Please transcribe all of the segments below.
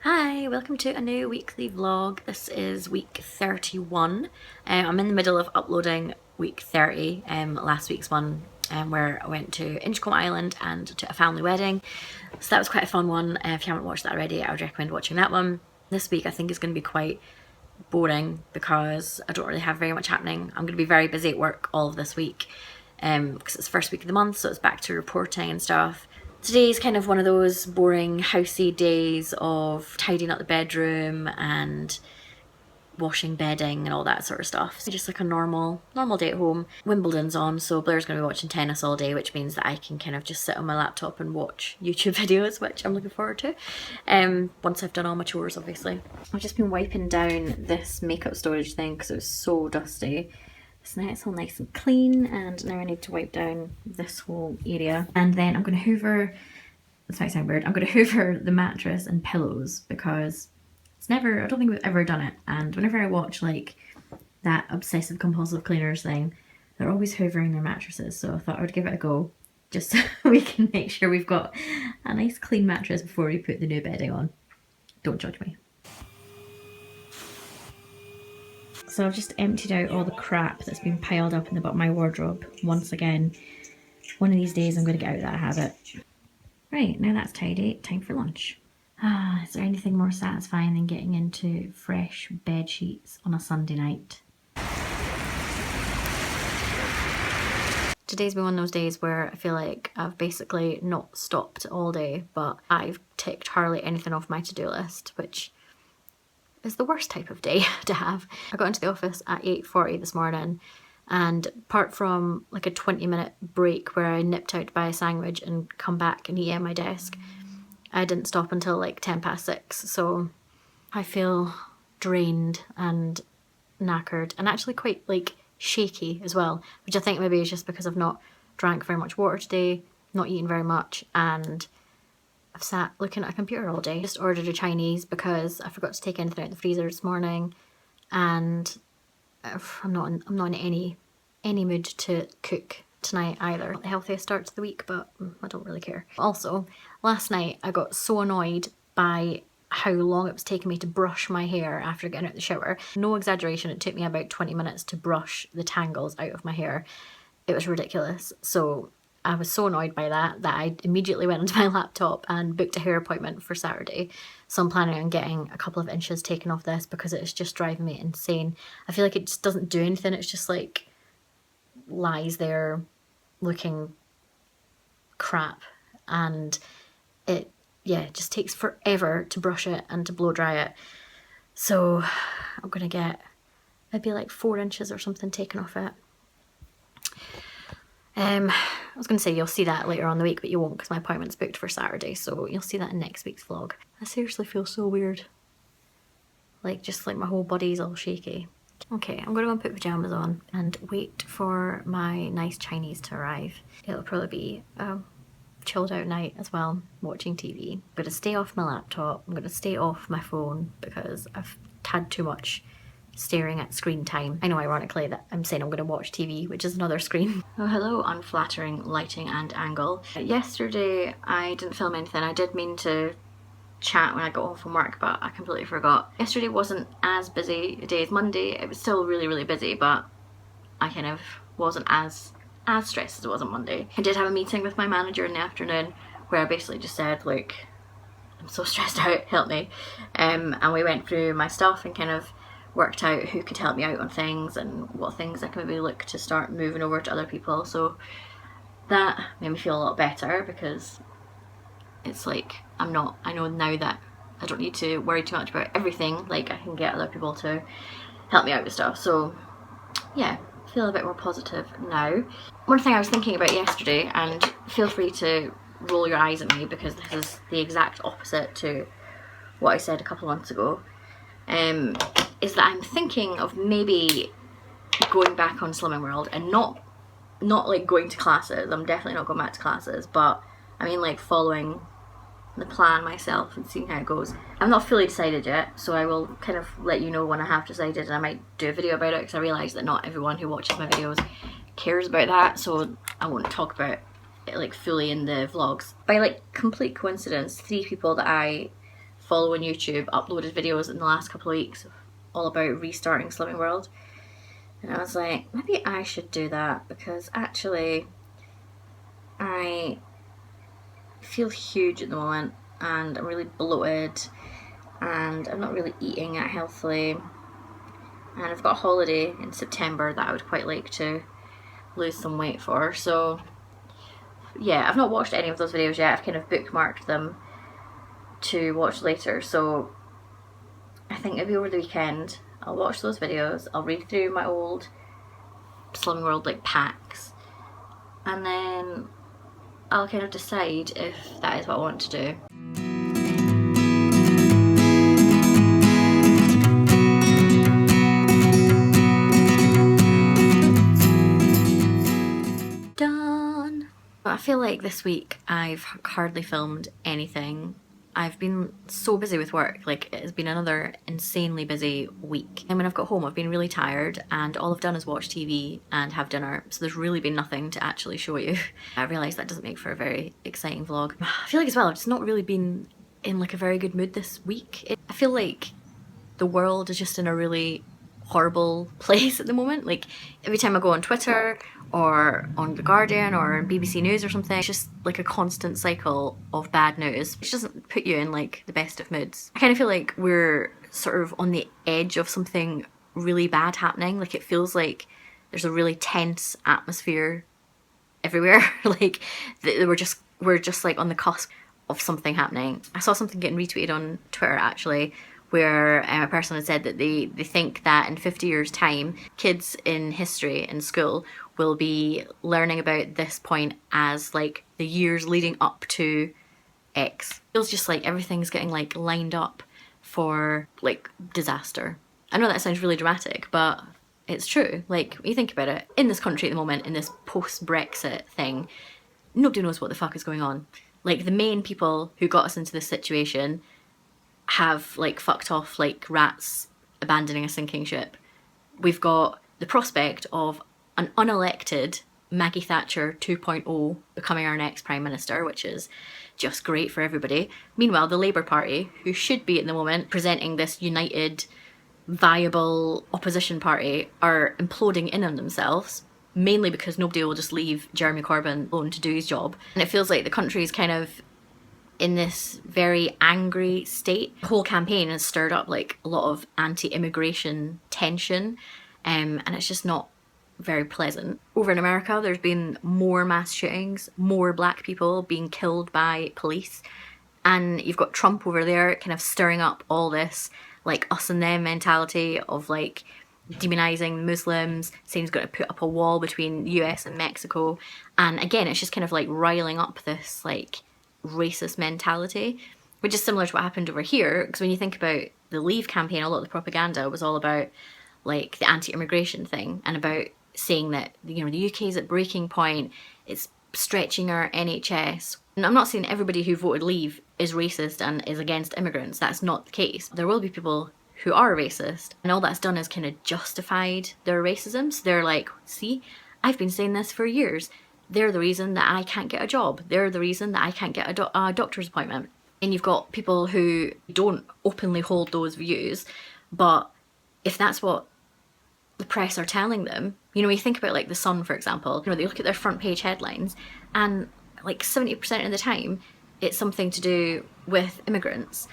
Hi, welcome to a new weekly vlog. This is week 31. I'm in the middle of uploading week 30, last week's one, where I went to Inchcombe Island and to a family wedding. So that was quite a fun one. If you haven't watched that already, I would recommend watching that one. This week I think is going to be quite boring because I don't really have very much happening. I'm going to be very busy at work all of this week because it's the first week of the month, so it's back to reporting and stuff. Today's kind of one of those boring housey days of tidying up the bedroom and washing bedding and all that sort of stuff. So just like a normal day at home. Wimbledon's on, so Blair's going to be watching tennis all day, which means that I can kind of just sit on my laptop and watch YouTube videos, which I'm looking forward to. Once I've done all my chores, obviously. I've just been wiping down this makeup storage thing because it was so dusty. So now it's all nice and clean, and now I need to wipe down this whole area. And then I'm going to hoover, this might sound weird, I'm going to hoover the mattress and pillows because it's never, I don't think we've ever done it. And whenever I watch like that obsessive compulsive cleaners thing, they're always hoovering their mattresses. So I thought I would give it a go just so we can make sure we've got a nice clean mattress before we put the new bedding on. Don't judge me. So I've just emptied out all the crap that's been piled up in the bottom of my wardrobe once again. One of these days I'm going to get out of that habit. Right, now that's tidy, time for lunch. Is there anything more satisfying than getting into fresh bed sheets on a Sunday night? Today's been one of those days where I feel like I've basically not stopped all day, but I've ticked hardly anything off my to-do list, which is the worst type of day to have. I got into the office at 8:40 this morning, and apart from like a 20-minute break where I nipped out to buy a sandwich and come back and eat at my desk, I didn't stop until like 6:10, so I feel drained and knackered and actually quite like shaky as well, which I think maybe is just because I've not drank very much water today, not eaten very much, and I've sat looking at a computer all day. Just ordered a Chinese because I forgot to take anything out of the freezer this morning, and I'm not in any mood to cook tonight either. Not the healthiest start to the week, but I don't really care. Also, last night I got so annoyed by how long it was taking me to brush my hair after getting out of the shower. No exaggeration, it took me about 20 minutes to brush the tangles out of my hair. It was ridiculous. So I was so annoyed by that I immediately went onto my laptop and booked a hair appointment for Saturday. So I'm planning on getting a couple of inches taken off this because it's just driving me insane. I feel like it just doesn't do anything. It's just like lies there looking crap, and it just takes forever to brush it and to blow dry it. So I'm gonna get maybe like 4 inches or something taken off it. I was going to say you'll see that later on in the week, but you won't because my appointment's booked for Saturday, so you'll see that in next week's vlog. I seriously feel so weird. Like, just like my whole body's all shaky. Okay, I'm going to go and put pyjamas on and wait for my nice Chinese to arrive. It'll probably be a chilled out night as well, watching TV. I'm going to stay off my laptop, I'm going to stay off my phone because I've had too much staring at screen time. I know ironically that I'm saying I'm going to watch TV, which is another screen. Oh, hello, unflattering lighting and angle. Yesterday I didn't film anything. I did mean to chat when I got home from work, but I completely forgot. Yesterday wasn't as busy a day as Monday. It was still really busy, but I kind of wasn't as stressed as it was on Monday. I did have a meeting with my manager in the afternoon where I basically just said, like, I'm so stressed out, help me. And we went through my stuff and kind of worked out who could help me out on things and what things I can maybe look to start moving over to other people. So that made me feel a lot better because it's like I know now that I don't need to worry too much about everything. Like, I can get other people to help me out with stuff. So yeah, I feel a bit more positive now. One thing I was thinking about yesterday, and feel free to roll your eyes at me because this is the exact opposite to what I said a couple of months ago, is that I'm thinking of maybe going back on Slimming World and not like going to classes. I'm definitely not going back to classes, but I mean like following the plan myself and seeing how it goes. I'm not fully decided yet, so I will kind of let you know when I have decided, and I might do a video about it because I realise that not everyone who watches my videos cares about that, so I won't talk about it like fully in the vlogs. By like complete coincidence, 3 people that I follow on YouTube uploaded videos in the last couple of weeks all about restarting Slimming World. And I was like, maybe I should do that, because actually I feel huge at the moment and I'm really bloated and I'm not really eating it healthily, and I've got a holiday in September that I would quite like to lose some weight for. So yeah, I've not watched any of those videos yet. I've kind of bookmarked them to watch later, so I think maybe over the weekend I'll watch those videos, I'll read through my old Slimming World like packs, and then I'll kind of decide if that is what I want to do. Done! I feel like this week I've hardly filmed anything. I've been so busy with work, like it has been another insanely busy week. And when I've got home I've been really tired and all I've done is watch TV and have dinner, so there's really been nothing to actually show you. I realise that doesn't make for a very exciting vlog. I feel like as well I've just not really been in like a very good mood this week. I feel like the world is just in a really horrible place at the moment. Like every time I go on Twitter or on The Guardian or on BBC News or something, it's just like a constant cycle of bad news, which doesn't put you in like the best of moods. I kind of feel like we're sort of on the edge of something really bad happening. Like it feels like there's a really tense atmosphere everywhere. Like we're just like on the cusp of something happening. I saw something getting retweeted on Twitter actually, where a person had said that they think that in 50 years time kids in history in school will be learning about this point as like the years leading up to X. It feels just like everything's getting like lined up for like disaster. I know that sounds really dramatic, but it's true. Like when you think about it, in this country at the moment, in this post-Brexit thing, nobody knows what the fuck is going on. Like the main people who got us into this situation have like fucked off like rats abandoning a sinking ship. We've got the prospect of an unelected Maggie Thatcher 2.0 becoming our next Prime Minister, which is just great for everybody. Meanwhile, the Labour Party, who should be at the moment presenting this united, viable opposition party, are imploding in on themselves, mainly because nobody will just leave Jeremy Corbyn alone to do his job. And it feels like the country is kind of in this very angry state. The whole campaign has stirred up like a lot of anti-immigration tension, and it's just not very pleasant. Over in America, there's been more mass shootings, more black people being killed by police, and you've got Trump over there kind of stirring up all this like us and them mentality of like demonizing Muslims, saying he's got to put up a wall between US and Mexico, and again it's just kind of like riling up this like racist mentality, which is similar to what happened over here. Because when you think about the Leave campaign, a lot of the propaganda was all about like the anti-immigration thing and about saying that, you know, the UK is at breaking point, it's stretching our NHS. And I'm not saying everybody who voted Leave is racist and is against immigrants. That's not the case. There will be people who are racist, and all that's done is kind of justified their racism. So they're like, see, I've been saying this for years. They're the reason that I can't get a job. They're the reason that I can't get a doctor's appointment. And you've got people who don't openly hold those views, but if that's what the press are telling them, you know, when you think about like The Sun, for example, you know, they look at their front page headlines and like 70% of the time it's something to do with immigrants.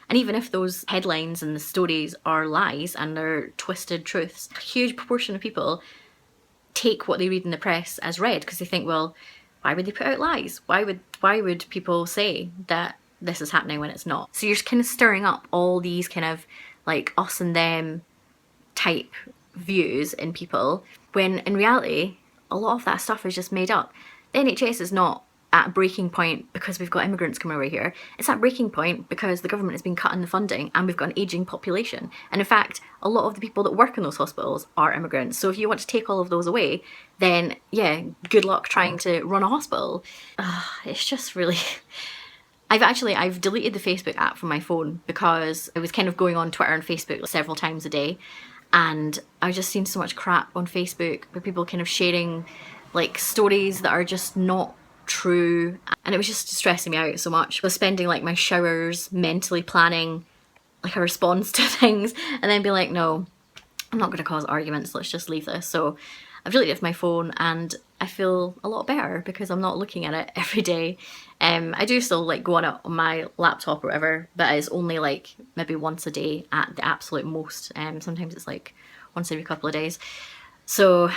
And even if those headlines and the stories are lies and they're twisted truths, a huge proportion of people take what they read in the press as read because they think, well, why would they put out lies? Why would people say that this is happening when it's not? So you're just kind of stirring up all these kind of like us and them type views in people, when in reality a lot of that stuff is just made up. The NHS is not at a breaking point because we've got immigrants coming over here. It's at breaking point because the government has been cutting the funding and we've got an ageing population. And in fact, a lot of the people that work in those hospitals are immigrants. So if you want to take all of those away, then yeah, good luck trying to run a hospital. It's just really... I've deleted the Facebook app from my phone because I was kind of going on Twitter and Facebook several times a day, and I've just seen so much crap on Facebook with people kind of sharing like stories that are just not true, and it was just stressing me out so much. I was spending like my showers mentally planning like a response to things, and then be like, no, I'm not going to cause arguments, let's just leave this. So I've deleted it from my phone, and I feel a lot better because I'm not looking at it every day. I do still like go on it on my laptop or whatever, but it's only like maybe once a day at the absolute most. Sometimes it's like once every couple of days. So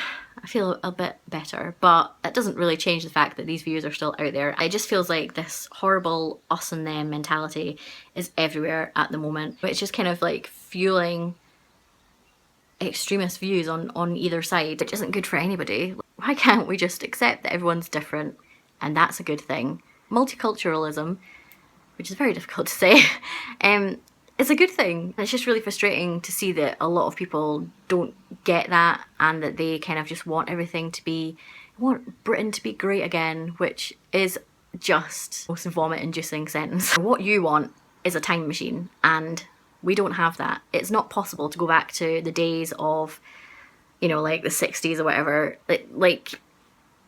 I feel a bit better, but that doesn't really change the fact that these views are still out there. It just feels like this horrible us and them mentality is everywhere at the moment. It's just kind of like fueling extremist views on either side, which isn't good for anybody. Why can't we just accept that everyone's different and that's a good thing? Multiculturalism, which is very difficult to say, it's a good thing. It's just really frustrating to see that a lot of people don't get that, and that they kind of just want everything to be, want Britain to be great again, which is just the most vomit-inducing sentence. What you want is a time machine, and we don't have that. It's not possible to go back to the days of, you know, like the 60s or whatever. Like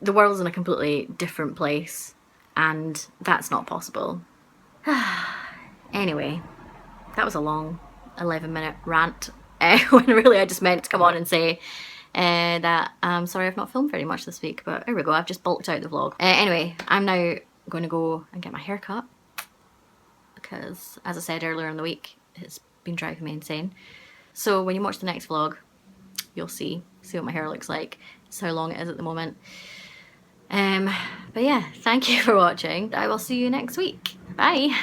the world's in a completely different place, and that's not possible. Anyway, that was a long 11-minute rant, when really I just meant to come on and say that I'm sorry I've not filmed very much this week, but there we go, I've just bulked out the vlog. Anyway, I'm now going to go and get my hair cut, because as I said earlier in the week, it's been driving me insane. So when you watch the next vlog, you'll see what my hair looks like. It's how long it is at the moment. But yeah, thank you for watching. I will see you next week. Bye!